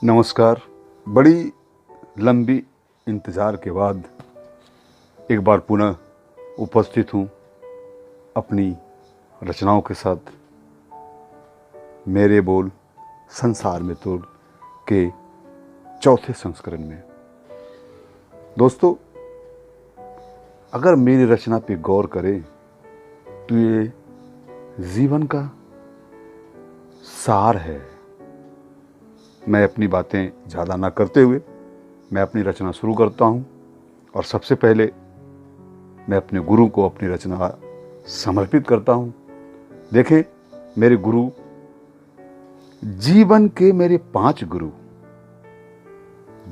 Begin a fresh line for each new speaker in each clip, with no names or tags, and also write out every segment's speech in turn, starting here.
नमस्कार। बड़ी लंबी इंतज़ार के बाद एक बार पुनः उपस्थित हूँ अपनी रचनाओं के साथ। मेरे बोल संसार में तोड़ के चौथे संस्करण में। दोस्तों, अगर मेरी रचना पे गौर करें तो ये जीवन का सार है। मैं अपनी बातें ज़्यादा ना करते हुए मैं अपनी रचना शुरू करता हूँ और सबसे पहले मैं अपने गुरु को अपनी रचना समर्पित करता हूँ। देखें, मेरे गुरु, जीवन के मेरे 5 गुरु,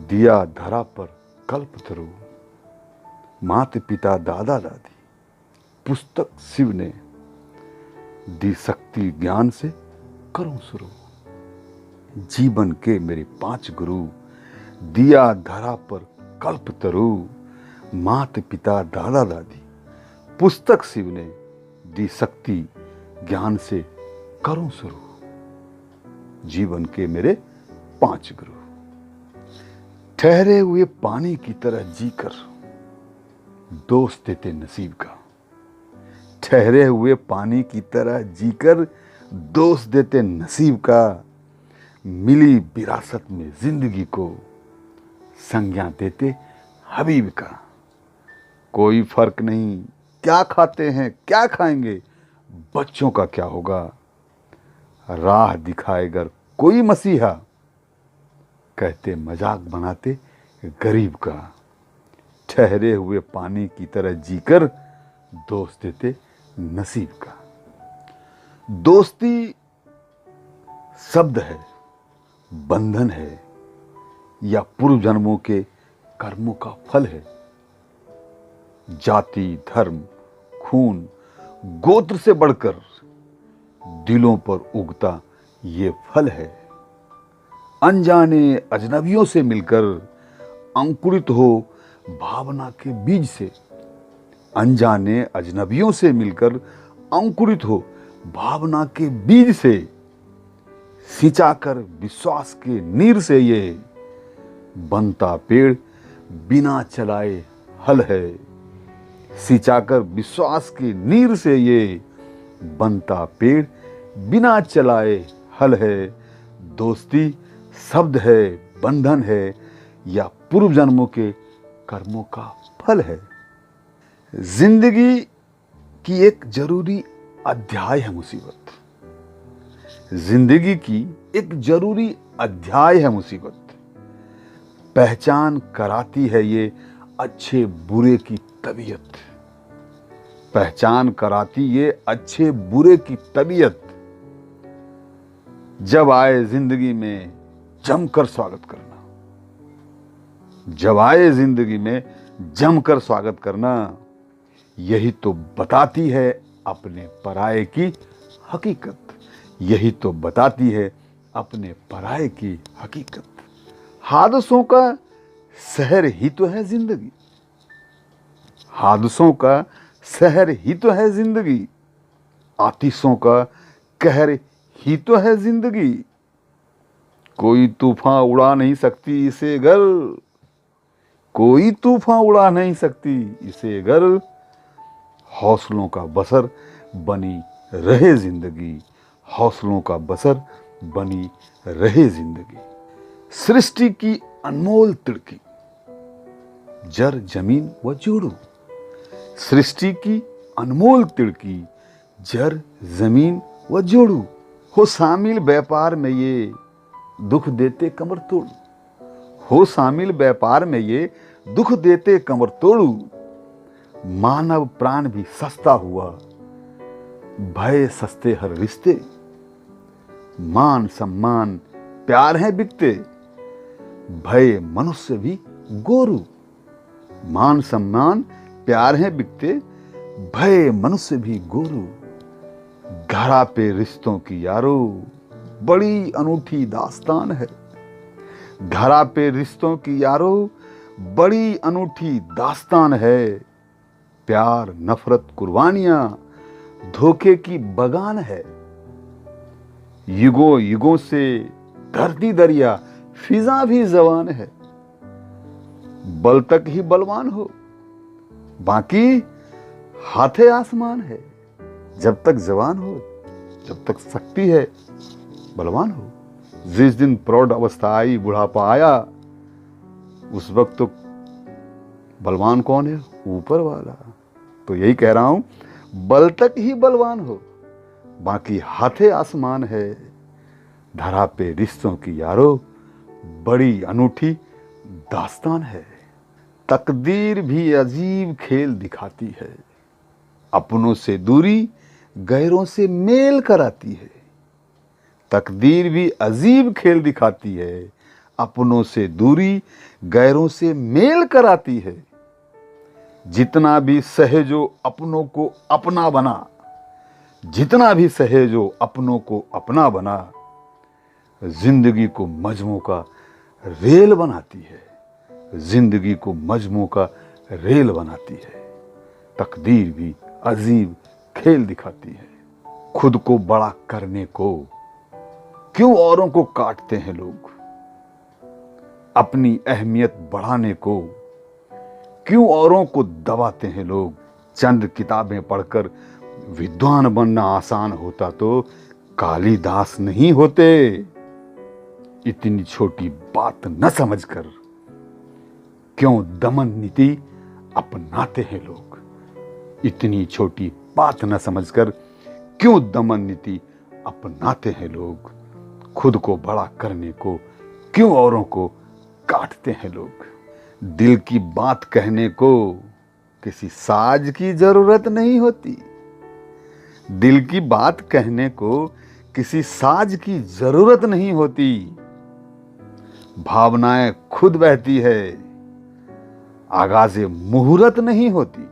दिया धरा पर कल्पतरु, माता पिता दादा दादी, पुस्तक शिव ने, दी शक्ति ज्ञान से करूं शुरू। जीवन के मेरे 5 गुरु, दिया धरा पर कल्पतरु, माता पिता दादा दादी, पुस्तक शिव ने, दी शक्ति ज्ञान से करूं शुरू। जीवन के मेरे 5 गुरु। ठहरे हुए पानी की तरह जीकर दोष देते नसीब का। ठहरे हुए पानी की तरह जीकर दोष देते नसीब का। मिली विरासत में जिंदगी को संज्ञा देते हबीब का। कोई फर्क नहीं क्या खाते हैं क्या खाएंगे, बच्चों का क्या होगा। राह दिखाएगा कोई मसीहा, कहते मजाक बनाते गरीब का। ठहरे हुए पानी की तरह जीकर दोष देते नसीब का। दोस्ती शब्द है, बंधन है या पूर्व जन्मों के कर्मों का फल है। जाति, धर्म, खून, गोत्र से बढ़कर दिलों पर उगता ये फल है। अनजाने अजनबियों से मिलकर अंकुरित हो भावना के बीज से। अनजाने अजनबियों से मिलकर अंकुरित हो भावना के बीज से। सिंचाकर विश्वास के नीर से ये बनता पेड़ बिना चलाए हल है। सिंचाकर विश्वास के नीर से ये बनता पेड़ बिना चलाए हल है। दोस्ती शब्द है, बंधन है या पूर्व जन्मों के कर्मों का फल है। जिंदगी की एक जरूरी अध्याय है मुसीबत। जिंदगी की एक जरूरी अध्याय है मुसीबत। पहचान कराती है ये अच्छे बुरे की तबीयत। पहचान कराती ये अच्छे बुरे की तबीयत। जब आए जिंदगी में जमकर स्वागत करना। जब आए जिंदगी में जमकर स्वागत करना। यही तो बताती है अपने पराये की हकीकत। यही तो बताती है अपने पराये की हकीकत। हादसों का शहर ही तो है जिंदगी। हादसों का शहर ही तो है जिंदगी। आतिशों का कहर ही तो है जिंदगी। कोई तूफान उड़ा नहीं सकती इसे घर। कोई तूफान उड़ा नहीं सकती इसे घर। हौसलों का बसर बनी रहे जिंदगी। हौसलों का बसर बनी रहे जिंदगी। सृष्टि की अनमोल तिड़की, जर जमीन व जोड़ू। सृष्टि की अनमोल तिड़की, जर जमीन व जोड़ू। हो शामिल व्यापार में ये दुख देते कमर तोड़ू। हो शामिल व्यापार में ये दुख देते कमर तोड़ू। मानव प्राण भी सस्ता हुआ, भय सस्ते हर रिश्ते। मान सम्मान प्यार है बिकते, भय मनुष्य भी गोरू। मान सम्मान प्यार है बिकते, भय मनुष्य भी गोरू। धरा पे रिश्तों की यारो बड़ी अनूठी दास्तान है। धरा पे रिश्तों की यारो बड़ी अनूठी दास्तान है। प्यार, नफरत, कुर्बानियां धोखे की बगान है। युगों युगों से धरती दरिया फिजा भी जवान है। बल तक ही बलवान हो, बाकी हाथे आसमान है। जब तक जवान हो, जब तक शक्ति है, बलवान हो। जिस दिन प्रौढ़ अवस्था आई, बुढ़ापा आया, उस वक्त तो बलवान कौन है? ऊपर वाला। तो यही कह रहा हूं, बल तक ही बलवान हो, बाकी हाथे आसमान है। धरा पे रिश्तों की यारो बड़ी अनूठी दास्तान है। तकदीर भी अजीब खेल दिखाती है, अपनों से दूरी गैरों से मेल कराती है। तकदीर भी अजीब खेल दिखाती है, अपनों से दूरी गैरों से मेल कराती है। जितना भी सहेजो अपनों को अपना बना, जितना भी सहेजो अपनों को अपना बना, जिंदगी को मजमू का रेल बनाती है। जिंदगी को मजमू का रेल बनाती है। तकदीर भी अजीब खेल दिखाती है। खुद को बड़ा करने को क्यों औरों को काटते हैं लोग? अपनी अहमियत बढ़ाने को क्यों औरों को दबाते हैं लोग? चंद किताबें पढ़कर विद्वान बनना आसान होता तो कालिदास नहीं होते। इतनी छोटी बात न समझकर क्यों दमन नीति अपनाते हैं लोग? इतनी छोटी बात न समझकर क्यों दमन नीति अपनाते हैं लोग? खुद को बड़ा करने को क्यों औरों को काटते हैं लोग? दिल की बात कहने को किसी साज की जरूरत नहीं होती। दिल की बात कहने को किसी साज की जरूरत नहीं होती। भावनाएं खुद बहती है, आगाज़े मुहूर्त नहीं होती।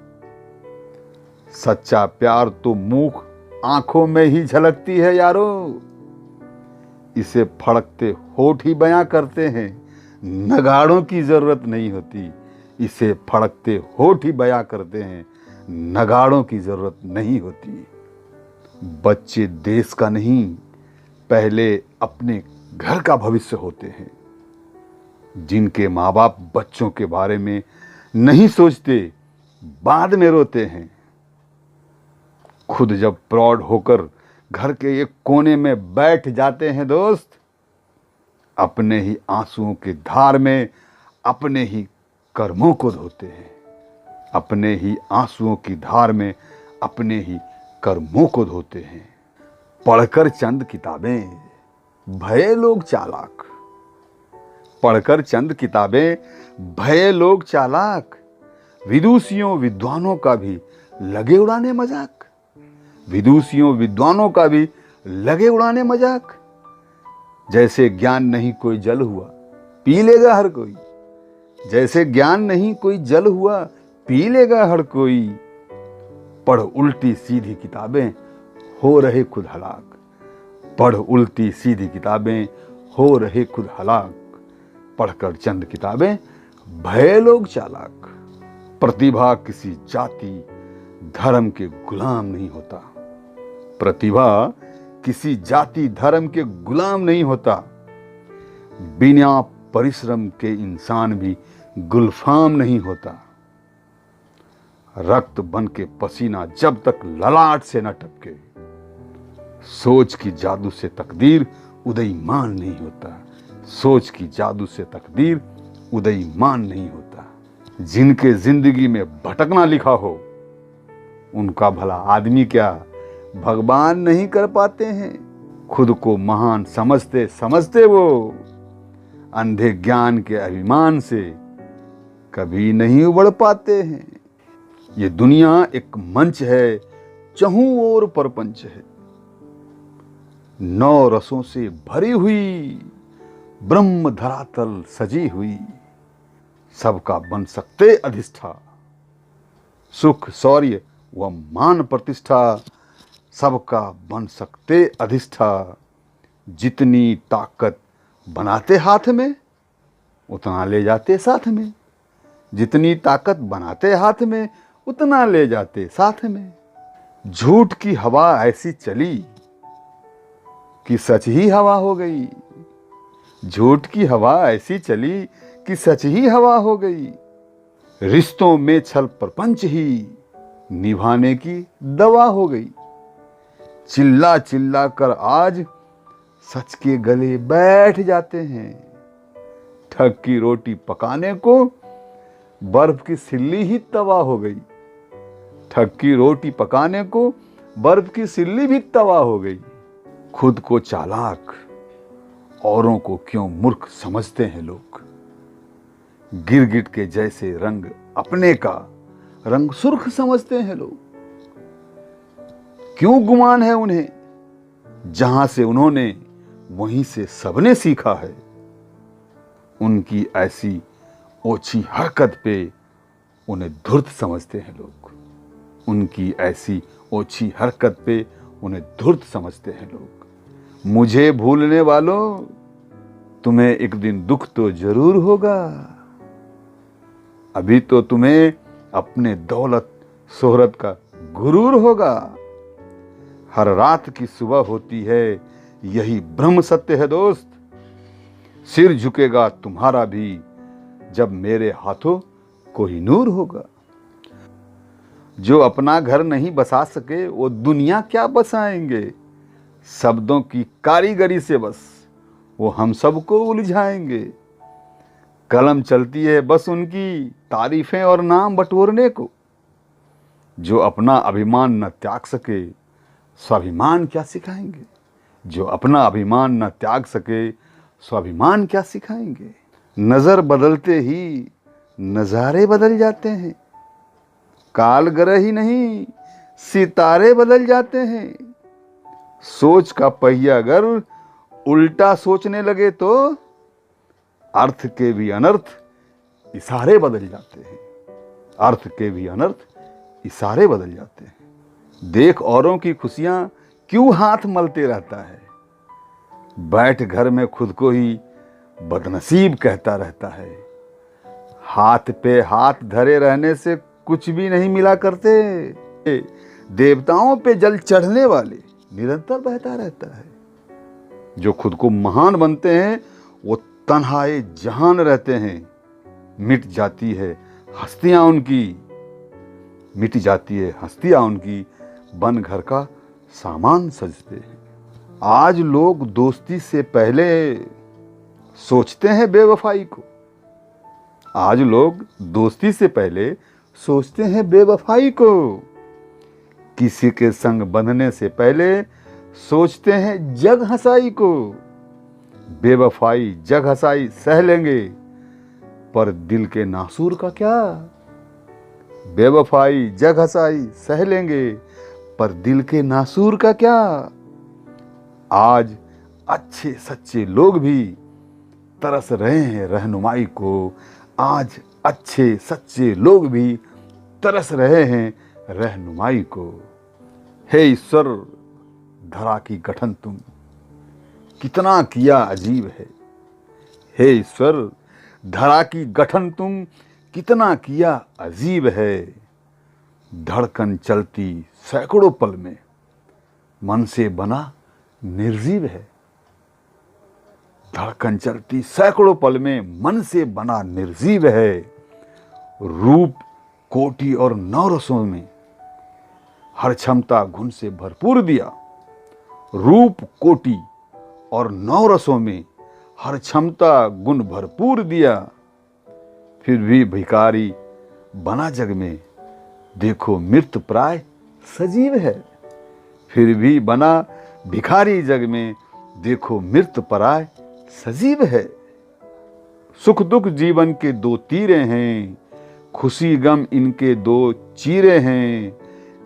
सच्चा प्यार तो मुख आंखों में ही झलकती है यारो। इसे फड़कते होठ ही बयां करते हैं, नगाड़ों की जरूरत नहीं होती। इसे फड़कते होठ ही बयां करते हैं, नगाड़ों की जरूरत नहीं होती। बच्चे देश का नहीं, पहले अपने घर का भविष्य होते हैं। जिनके माँ बाप बच्चों के बारे में नहीं सोचते, बाद में रोते हैं। खुद जब प्रौढ़ होकर घर के एक कोने में बैठ जाते हैं दोस्त, अपने ही आंसुओं की धार में अपने ही कर्मों को धोते हैं। अपने ही आंसुओं की धार में अपने ही कर्मों को धोते हैं। पढ़कर चंद किताबें भये लोग चालाक। पढ़कर चंद किताबें भये लोग चालाक। विदुषियों विद्वानों का भी लगे उड़ाने मजाक। विदुषियों विद्वानों का भी लगे उड़ाने मजाक। जैसे ज्ञान नहीं कोई जल हुआ, पी लेगा हर कोई। जैसे ज्ञान नहीं कोई जल हुआ, पी लेगा हर कोई। पढ़ उल्टी सीधी किताबें, हो रहे खुद हलाक। पढ़ उल्टी सीधी किताबें, हो रहे खुद हलाक। पढ़कर चंद किताबें भये लोग चालाक। प्रतिभा किसी जाति धर्म के गुलाम नहीं होता। प्रतिभा किसी जाति धर्म के गुलाम नहीं होता। बिना परिश्रम के इंसान भी गुलफाम नहीं होता। रक्त बन के पसीना जब तक ललाट से न टपके, सोच की जादू से तकदीर उदयमान नहीं होता। सोच की जादू से तकदीर उदयमान नहीं होता। जिनके जिंदगी में भटकना लिखा हो, उनका भला आदमी क्या भगवान नहीं कर पाते हैं? खुद को महान समझते समझते वो अंधे ज्ञान के अभिमान से कभी नहीं उबड़ पाते हैं। ये दुनिया एक मंच है, चहु ओर परपंच है। 9 रसों से भरी हुई ब्रह्म धरातल सजी हुई। सबका बन सकते अधिष्ठा, सुख शौर्य व मान प्रतिष्ठा सबका बन सकते अधिष्ठा। जितनी ताकत बनाते हाथ में, उतना ले जाते साथ में। जितनी ताकत बनाते हाथ में, उतना ले जाते साथ में। झूठ की हवा ऐसी चली कि सच ही हवा हो गई। झूठ की हवा ऐसी चली कि सच ही हवा हो गई। रिश्तों में छल प्रपंच ही निभाने की दवा हो गई। चिल्ला चिल्ला कर आज सच के गले बैठ जाते हैं। ठग की रोटी पकाने को बर्फ की सिल्ली ही तवा हो गई। ठग की रोटी पकाने को बर्फ की सिल्ली भी तवा हो गई। खुद को चालाक, औरों को क्यों मूर्ख समझते हैं लोग। गिरगिट के जैसे रंग अपने का रंग सुर्ख समझते हैं लोग। क्यों गुमान है उन्हें, जहां से उन्होंने वहीं से सबने सीखा है। उनकी ऐसी ओछी हरकत पे उन्हें धूर्त समझते हैं लोग। उनकी ऐसी ओछी हरकत पे उन्हें धूर्त समझते हैं लोग। मुझे भूलने वालों, तुम्हें एक दिन दुख तो जरूर होगा। अभी तो तुम्हें अपने दौलत शोहरत का गुरूर होगा। हर रात की सुबह होती है, यही ब्रह्म सत्य है दोस्त। सिर झुकेगा तुम्हारा भी जब मेरे हाथों कोई नूर होगा। जो अपना घर नहीं बसा सके वो दुनिया क्या बसाएंगे। शब्दों की कारीगरी से बस वो हम सबको उलझाएंगे। कलम चलती है बस उनकी तारीफें और नाम बटोरने को। जो अपना अभिमान न त्याग सके स्वाभिमान क्या सिखाएंगे। जो अपना अभिमान न त्याग सके स्वाभिमान क्या सिखाएंगे। नजर बदलते ही नजारे बदल जाते हैं। काल ग्रह ही नहीं सितारे बदल जाते हैं। सोच का पहिया अगर उल्टा सोचने लगे तो अर्थ के भी अनर्थ इशारे बदल जाते हैं। अर्थ के भी अनर्थ इशारे बदल जाते हैं। देख औरों की खुशियां क्यों हाथ मलते रहता है। बैठ घर में खुद को ही बदनसीब कहता रहता है। हाथ पे हाथ धरे रहने से कुछ भी नहीं मिला करते। देवताओं पे जल चढ़ने वाले निरंतर बहता रहता है। जो खुद को महान बनते हैं वो तन्हाए जहान रहते हैं। मिट जाती है हस्तियां उनकी, मिट जाती है हस्तियां उनकी, बन घर का सामान सजते हैं। आज लोग दोस्ती से पहले सोचते हैं बेवफाई को। आज लोग दोस्ती से पहले सोचते हैं बेवफाई को। किसी के संग बंधने से पहले सोचते हैं जग हंसाई को। बेवफाई जग हंसाई सह लेंगे पर दिल के नासूर का क्या। बेवफाई जग हंसाई सह लेंगे पर दिल के नासूर का क्या। आज अच्छे सच्चे लोग भी तरस रहे हैं रहनुमाई को। आज अच्छे सच्चे लोग भी तरस रहे हैं रहनुमाई को। हे ईश्वर धरा की गठन तुम कितना किया अजीब है। हे ईश्वर धरा की गठन तुम कितना किया अजीब है। धड़कन चलती सैकड़ों पल में मन से बना निर्जीव है। धड़कन चलती सैकड़ों पल में मन से बना निर्जीव है। रूप कोटि और नवरसों में हर क्षमता गुण से भरपूर दिया। रूप कोटि और नवरसों में हर क्षमता गुण भरपूर दिया। फिर भी भिखारी बना जग में देखो मृत प्राय सजीव है। फिर भी बना भिखारी जग में देखो मृत प्राय सजीव है। सुख दुख जीवन के दो तीरे हैं, खुशी गम इनके दो चीरे हैं।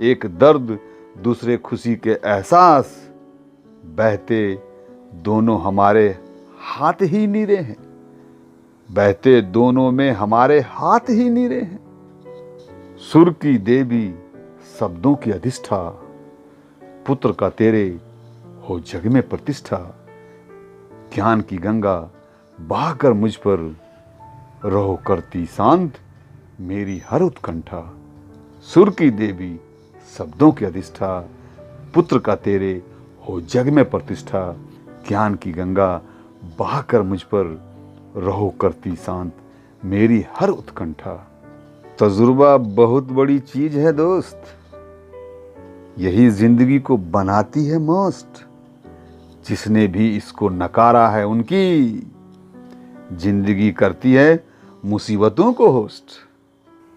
एक दर्द दूसरे खुशी के एहसास, बहते दोनों हमारे हाथ ही नीरे हैं। बहते दोनों में हमारे हाथ ही नीरे हैं। सुर की देवी शब्दों की अधिष्ठा, पुत्र का तेरे हो जग में प्रतिष्ठा। ज्ञान की गंगा बहाकर मुझ पर रहो करती शांत मेरी हर उत्कंठा। सुर की देवी शब्दों की अधिष्ठा, पुत्र का तेरे हो जग में प्रतिष्ठा। ज्ञान की गंगा बहाकर मुझ पर रहो करती शांत मेरी हर उत्कंठा। तजुर्बा बहुत बड़ी चीज है दोस्त, यही जिंदगी को बनाती है मस्त। जिसने भी इसको नकारा है उनकी जिंदगी करती है मुसीबतों को होस्ट।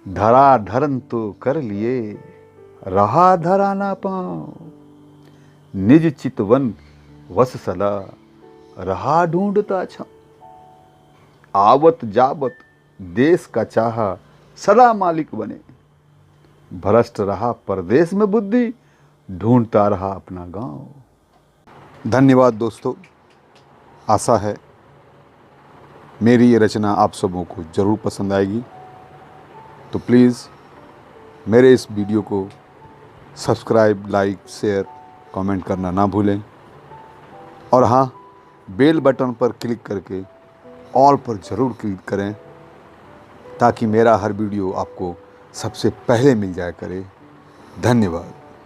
धरा धरन तो कर लिए, रहा धरा ना पाऊं, निज चितवन वस सदा, रहा ढूंढता छा। आवत जावत देश का चाहा, सदा मालिक बने। भ्रष्ट रहा परदेश में बुद्धि, ढूंढता रहा अपना गांव। धन्यवाद दोस्तों। आशा है मेरी ये रचना आप सबों को ज़रूर पसंद आएगी। तो प्लीज़ मेरे इस वीडियो को सब्सक्राइब, लाइक, शेयर, कमेंट करना ना भूलें। और हाँ, बेल बटन पर क्लिक करके ऑल पर ज़रूर क्लिक करें ताकि मेरा हर वीडियो आपको सबसे पहले मिल जाया करे। धन्यवाद।